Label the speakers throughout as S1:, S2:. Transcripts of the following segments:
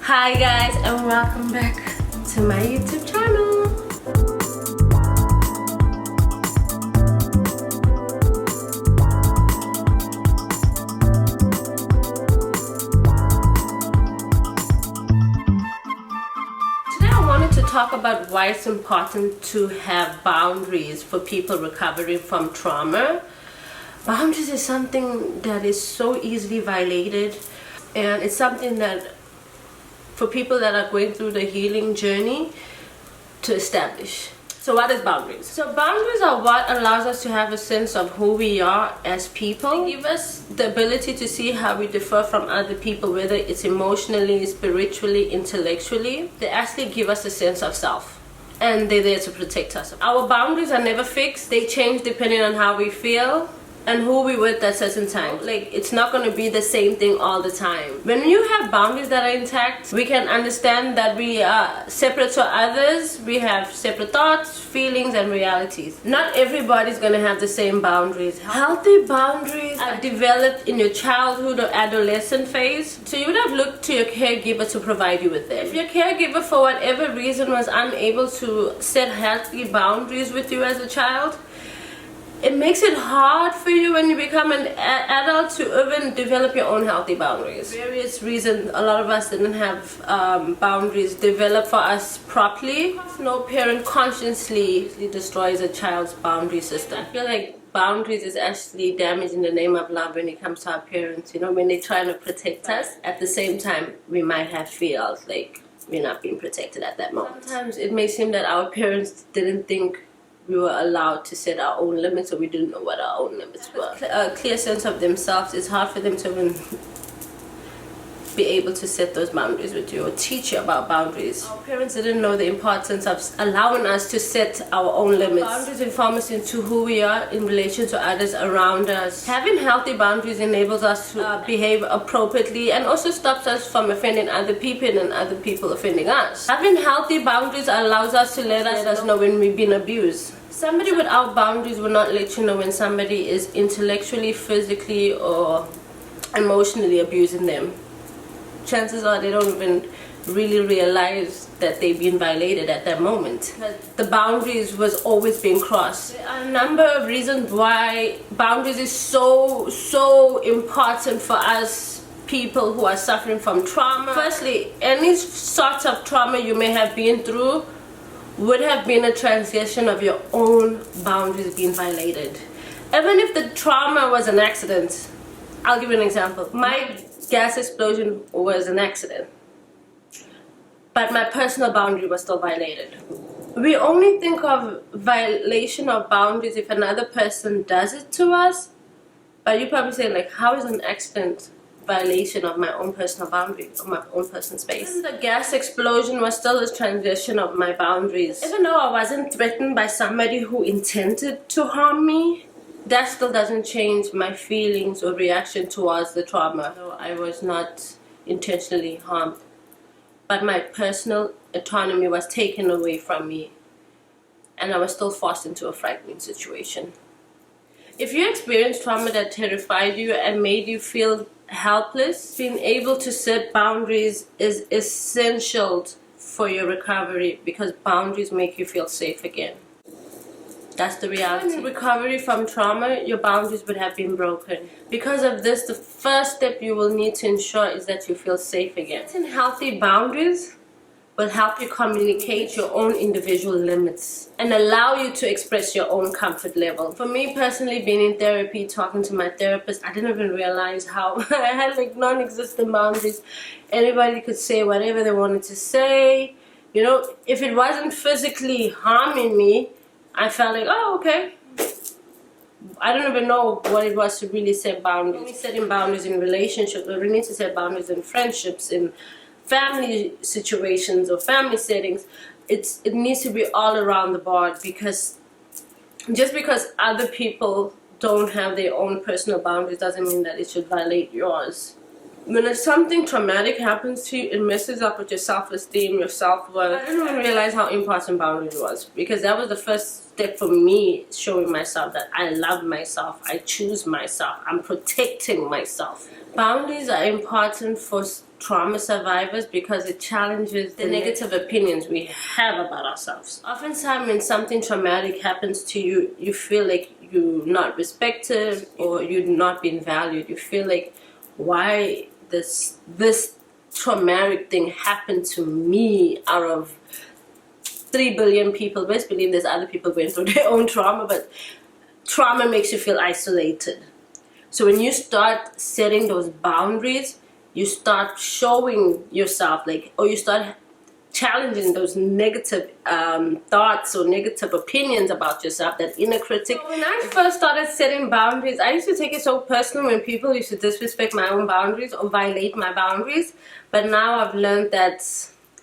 S1: Hi guys, and welcome back to my YouTube channel. Today I wanted to talk about why it's important to have boundaries for people recovering from trauma. Boundaries is something that is so easily violated, and it's something that for people that are going through the healing journey to establish. So what is boundaries? So boundaries are what allows us to have a sense of who we are as people. They give us the ability to see how we differ from other people, whether it's emotionally, spiritually, intellectually. They actually give us a sense of self, and they're there to protect us. Our boundaries are never fixed. They change depending on how we feel and who we with at certain times. Like, it's not going to be the same thing all the time. When you have boundaries that are intact, we can understand that we are separate to others. We have separate thoughts, feelings, and realities. Not everybody's going to have the same boundaries. Healthy boundaries are developed in your childhood or adolescent phase. So you would have looked to your caregiver to provide you with them. If your caregiver for whatever reason was unable to set healthy boundaries with you as a child, it makes it hard for you when you become an adult to even develop your own healthy boundaries. Various reasons, a lot of us didn't have boundaries developed for us properly. No parent consciously destroys a child's boundary system. I feel like boundaries is actually damaging the name of love when it comes to our parents. You know, when they're trying to protect us, at the same time, we might have felt like we're not being protected at that moment. Sometimes it may seem that our parents didn't think we were allowed to set our own limits, or we didn't know what our own limits were. A clear sense of themselves, it's hard for them to even be able to set those boundaries with you or teach you about boundaries. Our parents didn't know the importance of allowing us to set our own limits. Boundaries inform us into who we are in relation to others around us. Having healthy boundaries enables us to behave appropriately, and also stops us from offending other people and other people offending us. Having healthy boundaries allows us to let us know when we've been abused. Somebody without boundaries will not let you know when somebody is intellectually, physically, or emotionally abusing them. Chances are they don't even really realize that they've been violated at that moment. The boundaries was always being crossed. There are a number of reasons why boundaries is so important for us people who are suffering from trauma. Firstly, any sort of trauma you may have been through would have been a transition of your own boundaries being violated. Even if the trauma was an accident, I'll give you an example. My gas explosion was an accident, but my personal boundary was still violated. We only think of violation of boundaries if another person does it to us, but you probably say, like, how is an accident violation of my own personal boundary, of my own personal space? The gas explosion was still a transition of my boundaries. Even though I wasn't threatened by somebody who intended to harm me, that still doesn't change my feelings or reaction towards the trauma. So I was not intentionally harmed, but my personal autonomy was taken away from me, and I was still forced into a frightening situation. If you experienced trauma that terrified you and made you feel helpless, being able to set boundaries is essential for your recovery, because boundaries make you feel safe again. That's the reality. In recovery from trauma, your boundaries would have been broken. Because of this, the first step you will need to ensure is that you feel safe again. Setting healthy boundaries will help you communicate your own individual limits and allow you to express your own comfort level. For me personally, being in therapy, talking to my therapist, I didn't even realize how I had like non-existent boundaries. Anybody could say whatever they wanted to say. You know, if it wasn't physically harming me, I felt like, oh, okay. I don't even know what it was to really set boundaries. Only setting boundaries in relationships, but we need to set boundaries in friendships, in family situations or family settings. It needs to be all around the board, because just because other people don't have their own personal boundaries doesn't mean that it should violate yours. When something traumatic happens to you, it messes up with your self-esteem, your self-worth. I didn't even realize how important boundaries was, because that was the first step for me, showing myself that I love myself, I choose myself, I'm protecting myself. Boundaries are important for trauma survivors because it challenges the negative opinions we have about ourselves. Oftentimes when something traumatic happens to you, you feel like you're not respected or you're not being valued. You feel like, why this traumatic thing happened to me out of 3 billion people? Best believe there's other people going through their own trauma, but trauma makes you feel isolated. So when you start setting those boundaries, you start showing yourself, or you start challenging those negative thoughts or negative opinions about yourself, that inner critic. So when I first started setting boundaries, I used to take it so personal when people used to disrespect my own boundaries or violate my boundaries. But now I've learned that,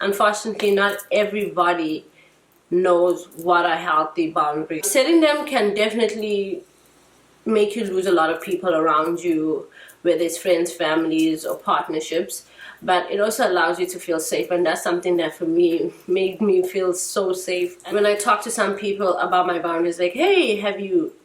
S1: unfortunately, not everybody knows what are healthy boundaries. Setting them can definitely make you lose a lot of people around you, whether it's friends, families, or partnerships. But it also allows you to feel safe, and that's something that for me made me feel so safe. And when I talk to some people about my boundaries, like, hey, are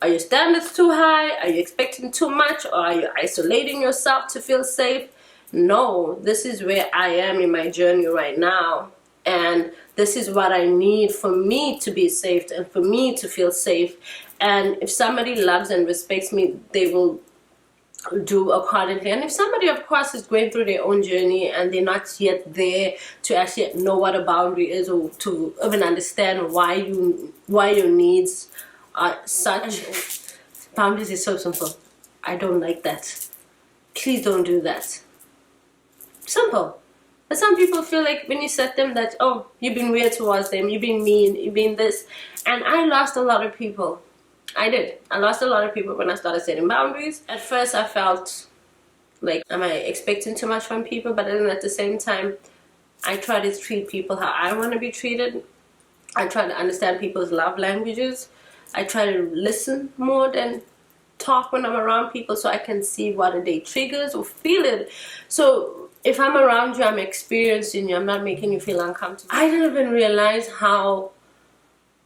S1: your standards too high? Are you expecting too much? Or are you isolating yourself to feel safe? No, this is where I am in my journey right now. And this is what I need for me to be safe and for me to feel safe. And if somebody loves and respects me, they will do accordingly. And if somebody, of course, is going through their own journey and they're not yet there to actually know what a boundary is, or to even understand why your needs are such. Boundaries is so simple. I don't like that. Please don't do that. Simple. But some people feel like when you set them that, oh, you've been weird towards them, you've been mean, you've been this. And I lost a lot of people. I did. I lost a lot of people when I started setting boundaries. At first I felt like, am I expecting too much from people? But then at the same time, I try to treat people how I want to be treated. I try to understand people's love languages. I try to listen more than talk when I'm around people, so I can see what are their triggers or feel it. So if I'm around you, I'm experiencing you, I'm not making you feel uncomfortable. I didn't even realize how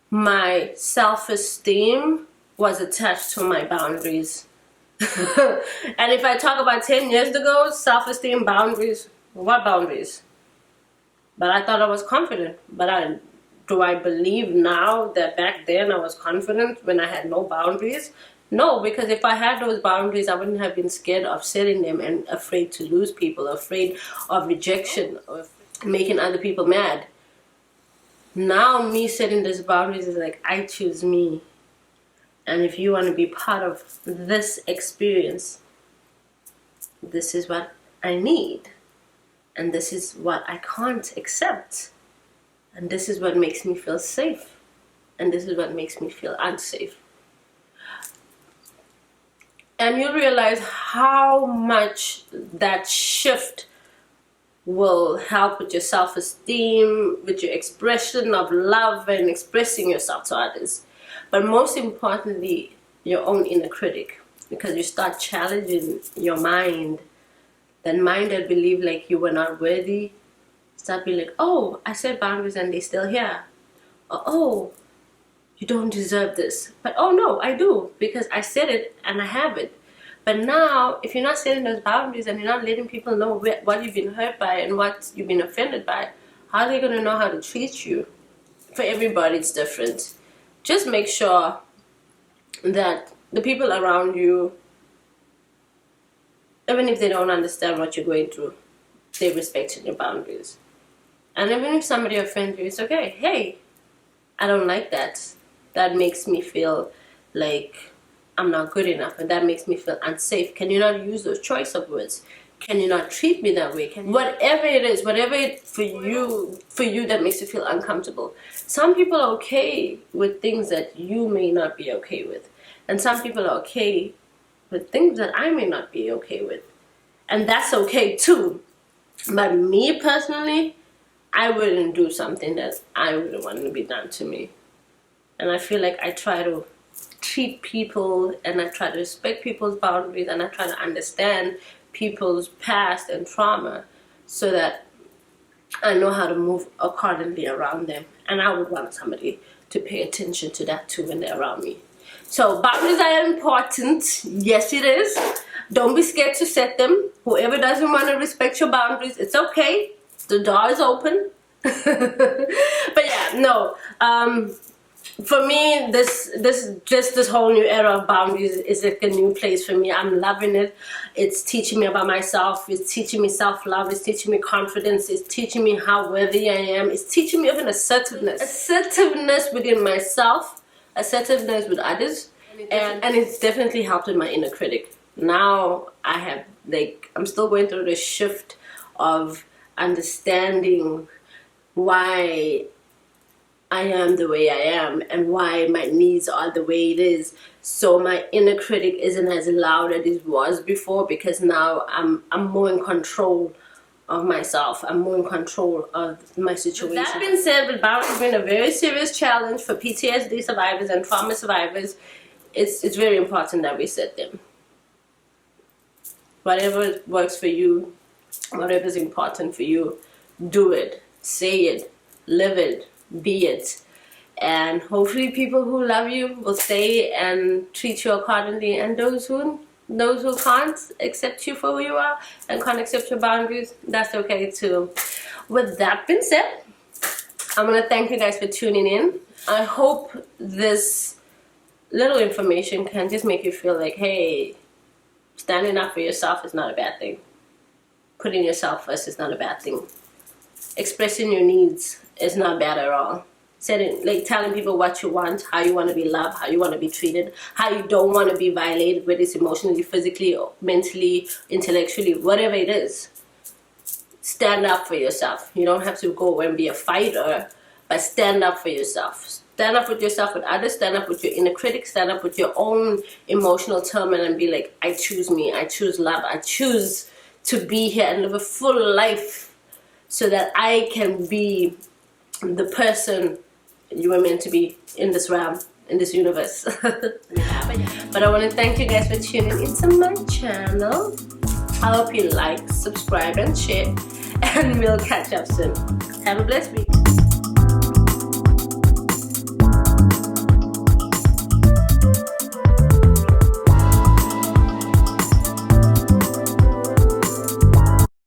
S1: my self-esteem was attached to my boundaries. And if I talk about 10 years ago, self-esteem, boundaries, what boundaries? But I thought I was confident. But do I believe now that back then I was confident when I had no boundaries? No, because if I had those boundaries, I wouldn't have been scared of setting them and afraid to lose people, afraid of rejection, of making other people mad. Now me setting these boundaries is like, I choose me. And if you want to be part of this experience, this is what I need. And this is what I can't accept. And this is what makes me feel safe. And this is what makes me feel unsafe. And you realize how much that shift will help with your self-esteem, with your expression of love and expressing yourself to others. But most importantly, your own inner critic, because you start challenging your mind. That mind that believed like you were not worthy, start being like, oh, I set boundaries and they're still here. Or, oh, you don't deserve this. But oh no, I do, because I said it and I have it. But now, if you're not setting those boundaries and you're not letting people know what you've been hurt by and what you've been offended by, how are they going to know how to treat you? For everybody, it's different. Just make sure that the people around you, even if they don't understand what you're going through, they respect your boundaries. And even if somebody offends you, it's okay. Hey, I don't like that. That makes me feel like I'm not good enough, and that makes me feel unsafe. Can you not use those choice of words? Can you not treat me that way? Whatever it is, whatever it for you that makes you feel uncomfortable. Some people are okay with things that you may not be okay with. And some people are okay with things that I may not be okay with. And that's okay too. But me personally, I wouldn't do something that I wouldn't want to be done to me. And I feel like I try to treat people, and I try to respect people's boundaries, and I try to understand people's past and trauma so that I know how to move accordingly around them. And I would want somebody to pay attention to that too when they're around me. So boundaries are important. Yes, it is. Don't be scared to set them. Whoever doesn't want to respect your boundaries, it's okay. The door is open. But yeah, no. For me, this whole new era of boundaries is like a new place for me. I'm loving it. It's teaching me about myself. It's teaching me self-love. It's teaching me confidence. It's teaching me how worthy I am. It's teaching me even assertiveness. Assertiveness within myself, assertiveness with others. And it's definitely helped with my inner critic. Now I have, like, I'm still going through the shift of understanding why I am the way I am and why my needs are the way it is. So my inner critic isn't as loud as it was before, because now I'm more in control of myself. I'm more in control of my situation. With that being said, with boundaries being a very serious challenge for PTSD survivors and trauma survivors, it's very important that we set them. Whatever works for you, whatever is important for you, do it, say it, live it, be it. And hopefully people who love you will stay and treat you accordingly, and those who can't accept you for who you are and can't accept your boundaries, that's okay too. With that being said, I'm gonna thank you guys for tuning in. I hope this little information can just make you feel like, hey, standing up for yourself is not a bad thing. Putting yourself first is not a bad thing. Expressing your needs is not bad at all. Telling people what you want, how you want to be loved, how you want to be treated, how you don't want to be violated, whether it's emotionally, physically, or mentally, intellectually, whatever it is. Stand up for yourself. You don't have to go and be a fighter, but stand up for yourself. Stand up with yourself, with others. Stand up with your inner critic. Stand up with your own emotional turmoil and be like, I choose me. I choose love. I choose to be here and live a full life so that I can be the person you were meant to be in this realm, in this universe. But I want to thank you guys for tuning into my channel. I hope you like, subscribe, and share, and we'll catch up soon. Have a blessed week.